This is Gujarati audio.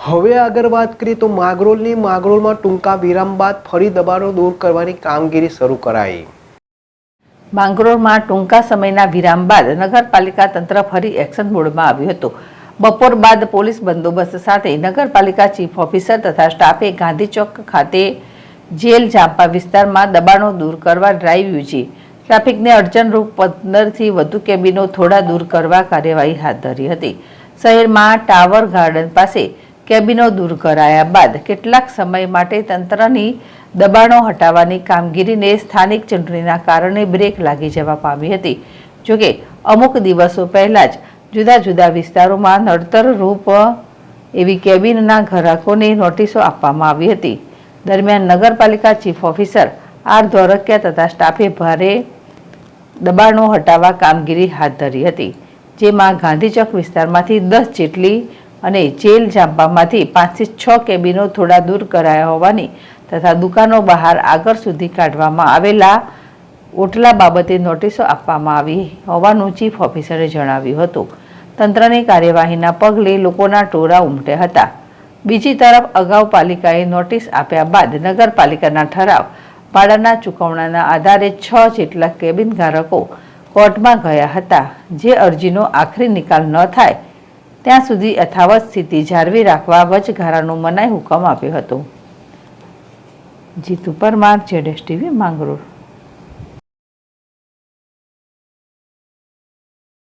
હવે આગળ વાત કરીએ તો માગરોળમાં ટૂંકા વિરામ બાદ ફરી દબાણો દૂર કરવાની કામગીરી શરૂ કરાઈ. માંગરોળમાં ટૂંકા સમયના વિરામ બાદ નગરપાલિકા તંત્ર ફરી એક્શન મોડમાં આવ્યું હતું. બપોર બાદ પોલીસ બંદોબસ્ત સાથે નગરપાલિકા ચીફ ઓફિસર તથા સ્ટાફે ગાંધી ચોક ખાતે જેલ જાંપા વિસ્તારમાં દબાણો દૂર કરવા ડ્રાઈવ યોજી ટ્રાફિકને અડચણરૂપ 15થી વધુ કેબિનો થોડા દૂર કરવા કાર્યવાહી હાથ ધરી હતી. શહેરમાં ટાવર ગાર્ડન પાસે કેબિનો દૂર કરાયા બાદ કેટલાક સમય માટે તંત્રની દબાણો હટાવવાની કામગીરીને સ્થાનિક ચૂંટણીના કારણે બ્રેક લાગી જવા પામી હતી. જોકે અમુક દિવસો પહેલા જ જુદા જુદા વિસ્તારોમાં નડતરરૂપ એવી કેબિનના ગ્રાહકોને નોટિસો આપવામાં આવી હતી. દરમિયાન નગરપાલિકા ચીફ ઓફિસર આર ધોળકિયા તથા સ્ટાફે ભારે દબાણો હટાવવા કામગીરી હાથ ધરી હતી, જેમાં ગાંધીચોક વિસ્તારમાંથી 10 જેટલી અને જેલ જાંપામાંથી 5 થી 6 કેબિનો થોડા દૂર કરાયા હોવાની તથા દુકાનો બહાર આગળ સુધી કાઢવામાં આવેલા ઓટલા બાબતે નોટિસો આપવામાં આવી હોવાનું ચીફ ઓફિસરે જણાવ્યું હતું. તંત્રની કાર્યવાહીના પગલે લોકોના ટોળા ઉમટ્યા હતા. બીજી તરફ અગાઉ પાલિકાએ નોટિસ આપ્યા બાદ નગરપાલિકાના ઠરાવ ભાડાના ચૂકવણાના આધારે 6 જેટલા કેબિન ધારકો કોર્ટમાં ગયા હતા, જે અરજીનો આખરી નિકાલ ન થાય ત્યાં સુધી યથાવત સ્થિતિ જાળવી રાખવા વચગાળાનો મનાઈ હુકમ આપ્યો હતો. જીતુ પરમાર, ZSTV, માંગરોળ.